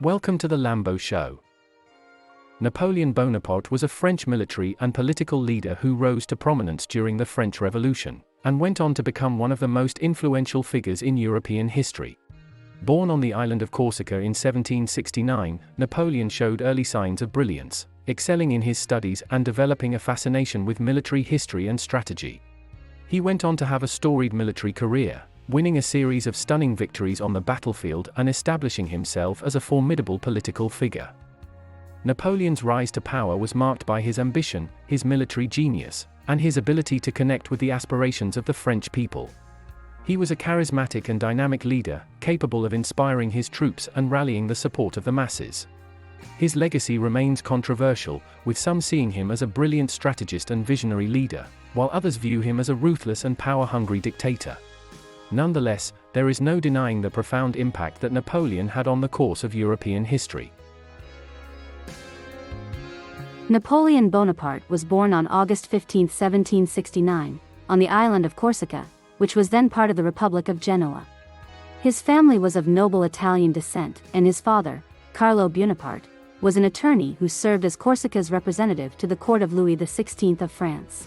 Welcome to the Lambeau Show. Napoleon Bonaparte was a French military and political leader who rose to prominence during the French Revolution, and went on to become one of the most influential figures in European history. Born on the island of Corsica in 1769, Napoleon showed early signs of brilliance, excelling in his studies and developing a fascination with military history and strategy. He went on to have a storied military career, winning a series of stunning victories on the battlefield and establishing himself as a formidable political figure. Napoleon's rise to power was marked by his ambition, his military genius, and his ability to connect with the aspirations of the French people. He was a charismatic and dynamic leader, capable of inspiring his troops and rallying the support of the masses. His legacy remains controversial, with some seeing him as a brilliant strategist and visionary leader, while others view him as a ruthless and power-hungry dictator. Nonetheless, there is no denying the profound impact that Napoleon had on the course of European history. Napoleon Bonaparte was born on August 15, 1769, on the island of Corsica, which was then part of the Republic of Genoa. His family was of noble Italian descent, and his father, Carlo Bonaparte, was an attorney who served as Corsica's representative to the court of Louis XVI of France.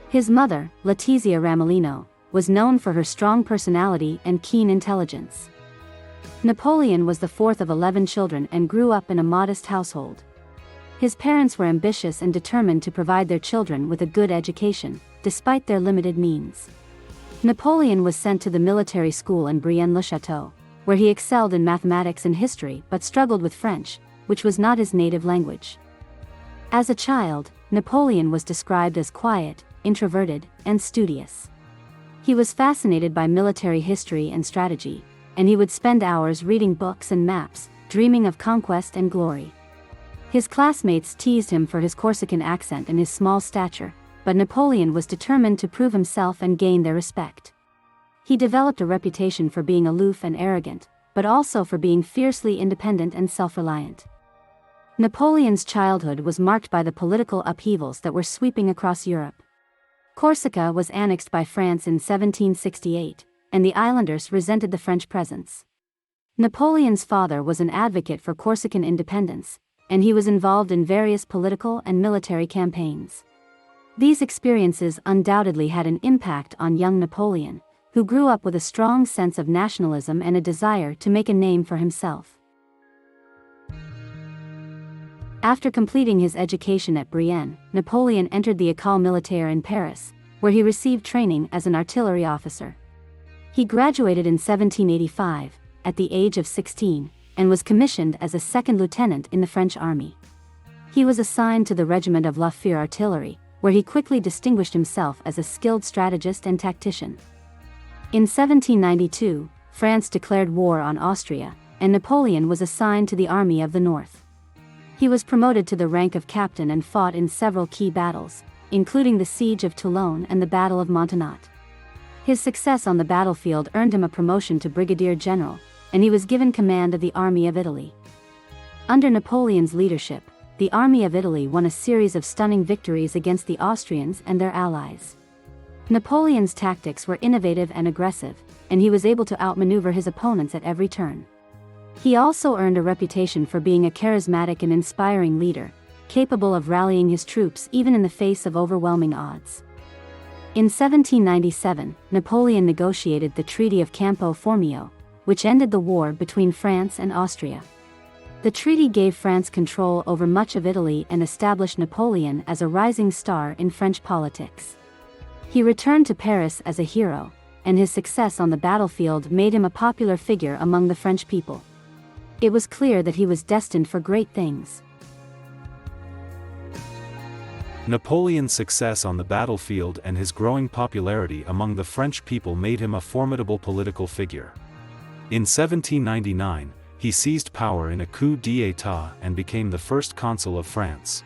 His mother, Letizia Ramolino, was known for her strong personality and keen intelligence. Napoleon was the fourth of 11 children and grew up in a modest household. His parents were ambitious and determined to provide their children with a good education, despite their limited means. Napoleon was sent to the military school in Brienne-le-Château, where he excelled in mathematics and history but struggled with French, which was not his native language. As a child, Napoleon was described as quiet, introverted, and studious. He was fascinated by military history and strategy, and he would spend hours reading books and maps, dreaming of conquest and glory. His classmates teased him for his Corsican accent and his small stature, but Napoleon was determined to prove himself and gain their respect. He developed a reputation for being aloof and arrogant, but also for being fiercely independent and self-reliant. Napoleon's childhood was marked by the political upheavals that were sweeping across Europe. Corsica was annexed by France in 1768, and the islanders resented the French presence. Napoleon's father was an advocate for Corsican independence, and he was involved in various political and military campaigns. These experiences undoubtedly had an impact on young Napoleon, who grew up with a strong sense of nationalism and a desire to make a name for himself. After completing his education at Brienne, Napoleon entered the École Militaire in Paris, where he received training as an artillery officer. He graduated in 1785, at the age of 16, and was commissioned as a second lieutenant in the French army. He was assigned to the regiment of La Fère artillery, where he quickly distinguished himself as a skilled strategist and tactician. In 1792, France declared war on Austria, and Napoleon was assigned to the Army of the North. He was promoted to the rank of captain and fought in several key battles, including the Siege of Toulon and the Battle of Montenotte. His success on the battlefield earned him a promotion to brigadier general, and he was given command of the Army of Italy. Under Napoleon's leadership, the Army of Italy won a series of stunning victories against the Austrians and their allies. Napoleon's tactics were innovative and aggressive, and he was able to outmaneuver his opponents at every turn. He also earned a reputation for being a charismatic and inspiring leader, capable of rallying his troops even in the face of overwhelming odds. In 1797, Napoleon negotiated the Treaty of Campo Formio, which ended the war between France and Austria. The treaty gave France control over much of Italy and established Napoleon as a rising star in French politics. He returned to Paris as a hero, and his success on the battlefield made him a popular figure among the French people. It was clear that he was destined for great things. Napoleon's success on the battlefield and his growing popularity among the French people made him a formidable political figure. In 1799, he seized power in a coup d'état and became the first consul of France.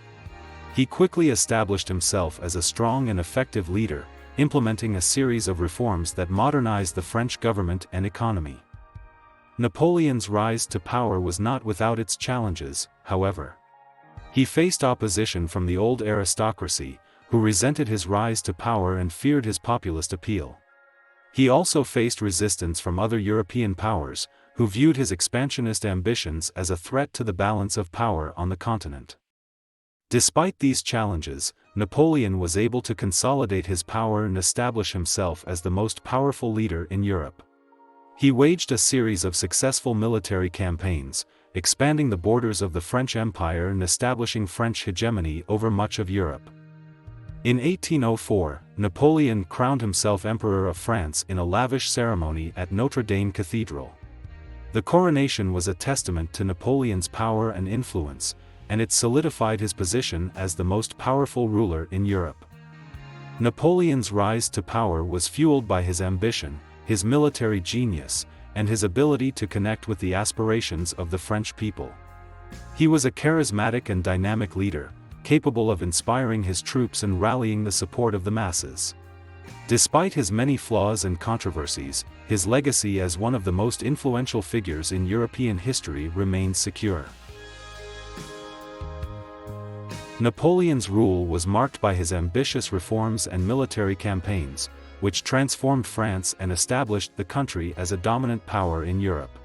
He quickly established himself as a strong and effective leader, implementing a series of reforms that modernized the French government and economy. Napoleon's rise to power was not without its challenges, however. He faced opposition from the old aristocracy, who resented his rise to power and feared his populist appeal. He also faced resistance from other European powers, who viewed his expansionist ambitions as a threat to the balance of power on the continent. Despite these challenges, Napoleon was able to consolidate his power and establish himself as the most powerful leader in Europe. He waged a series of successful military campaigns, expanding the borders of the French Empire and establishing French hegemony over much of Europe. In 1804, Napoleon crowned himself Emperor of France in a lavish ceremony at Notre Dame Cathedral. The coronation was a testament to Napoleon's power and influence, and it solidified his position as the most powerful ruler in Europe. Napoleon's rise to power was fueled by his ambition, his military genius, and his ability to connect with the aspirations of the French people. He was a charismatic and dynamic leader, capable of inspiring his troops and rallying the support of the masses. Despite his many flaws and controversies, his legacy as one of the most influential figures in European history remains secure. Napoleon's rule was marked by his ambitious reforms and military campaigns, which transformed France and established the country as a dominant power in Europe.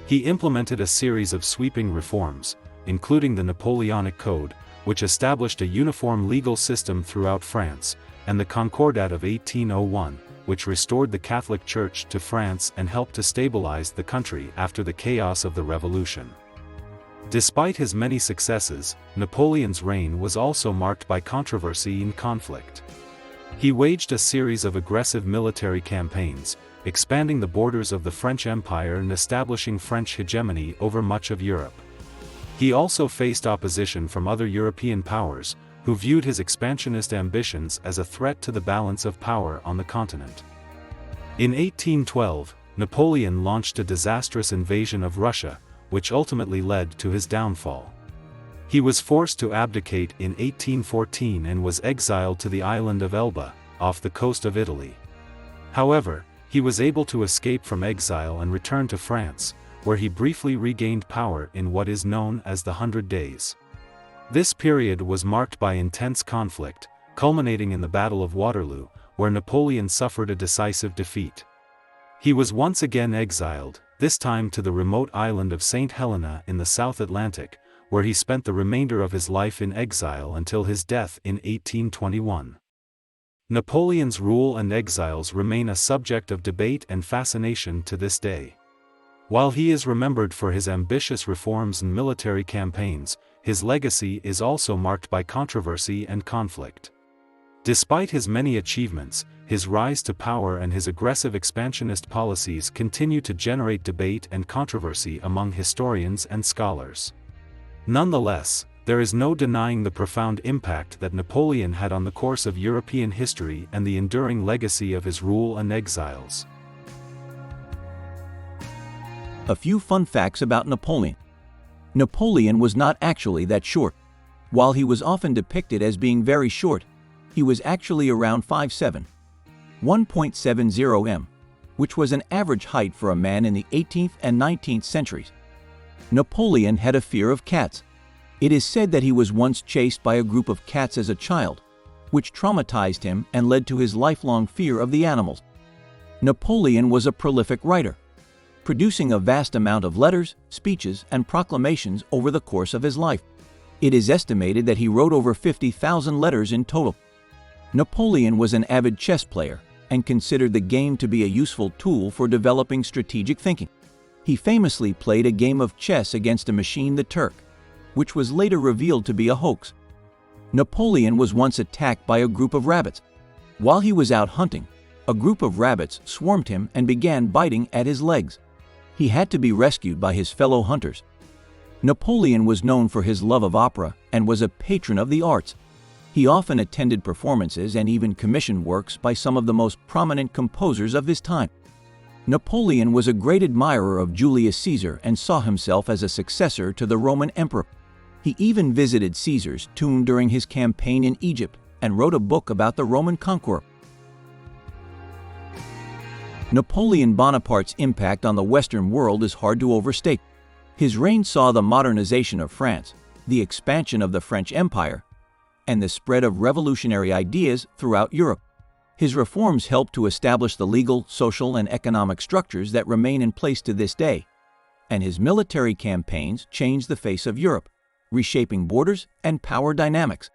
He implemented a series of sweeping reforms, including the Napoleonic Code, which established a uniform legal system throughout France, and the Concordat of 1801, which restored the Catholic Church to France and helped to stabilize the country after the chaos of the Revolution. Despite his many successes, Napoleon's reign was also marked by controversy and conflict. He waged a series of aggressive military campaigns, expanding the borders of the French Empire and establishing French hegemony over much of Europe. He also faced opposition from other European powers, who viewed his expansionist ambitions as a threat to the balance of power on the continent. In 1812, Napoleon launched a disastrous invasion of Russia, which ultimately led to his downfall. He was forced to abdicate in 1814 and was exiled to the island of Elba, off the coast of Italy. However, he was able to escape from exile and return to France, where he briefly regained power in what is known as the 100 Days. This period was marked by intense conflict, culminating in the Battle of Waterloo, where Napoleon suffered a decisive defeat. He was once again exiled, this time to the remote island of St. Helena in the South Atlantic, where he spent the remainder of his life in exile until his death in 1821. Napoleon's rule and exiles remain a subject of debate and fascination to this day. While he is remembered for his ambitious reforms and military campaigns, his legacy is also marked by controversy and conflict. Despite his many achievements, his rise to power and his aggressive expansionist policies continue to generate debate and controversy among historians and scholars. Nonetheless, there is no denying the profound impact that Napoleon had on the course of European history and the enduring legacy of his rule and exiles. A few fun facts about Napoleon. Napoleon was not actually that short. While he was often depicted as being very short, he was actually around 5'7", 1.70 m, which was an average height for a man in the 18th and 19th centuries. Napoleon had a fear of cats. It is said that he was once chased by a group of cats as a child, which traumatized him and led to his lifelong fear of the animals. Napoleon was a prolific writer, producing a vast amount of letters, speeches, and proclamations over the course of his life. It is estimated that he wrote over 50,000 letters in total. Napoleon was an avid chess player and considered the game to be a useful tool for developing strategic thinking. He famously played a game of chess against a machine, the Turk, which was later revealed to be a hoax. Napoleon was once attacked by a group of rabbits. While he was out hunting, a group of rabbits swarmed him and began biting at his legs. He had to be rescued by his fellow hunters. Napoleon was known for his love of opera and was a patron of the arts. He often attended performances and even commissioned works by some of the most prominent composers of his time. Napoleon was a great admirer of Julius Caesar and saw himself as a successor to the Roman emperor. He even visited Caesar's tomb during his campaign in Egypt and wrote a book about the Roman conqueror. Napoleon Bonaparte's impact on the Western world is hard to overstate. His reign saw the modernization of France, the expansion of the French Empire, and the spread of revolutionary ideas throughout Europe. His reforms helped to establish the legal, social, and economic structures that remain in place to this day, and his military campaigns changed the face of Europe, reshaping borders and power dynamics.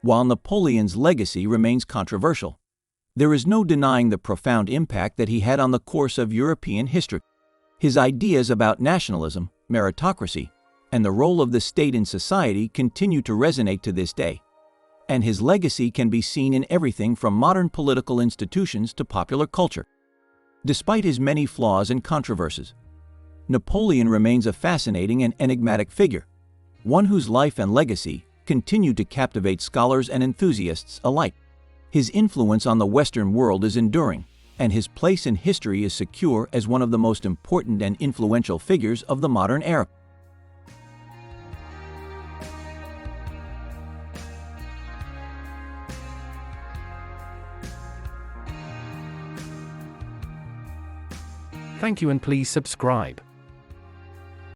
While Napoleon's legacy remains controversial, there is no denying the profound impact that he had on the course of European history. His ideas about nationalism, meritocracy, and the role of the state in society continue to resonate to this day, and his legacy can be seen in everything from modern political institutions to popular culture. Despite his many flaws and controversies, Napoleon remains a fascinating and enigmatic figure, one whose life and legacy continue to captivate scholars and enthusiasts alike. His influence on the Western world is enduring, and his place in history is secure as one of the most important and influential figures of the modern era. Thank you and please subscribe.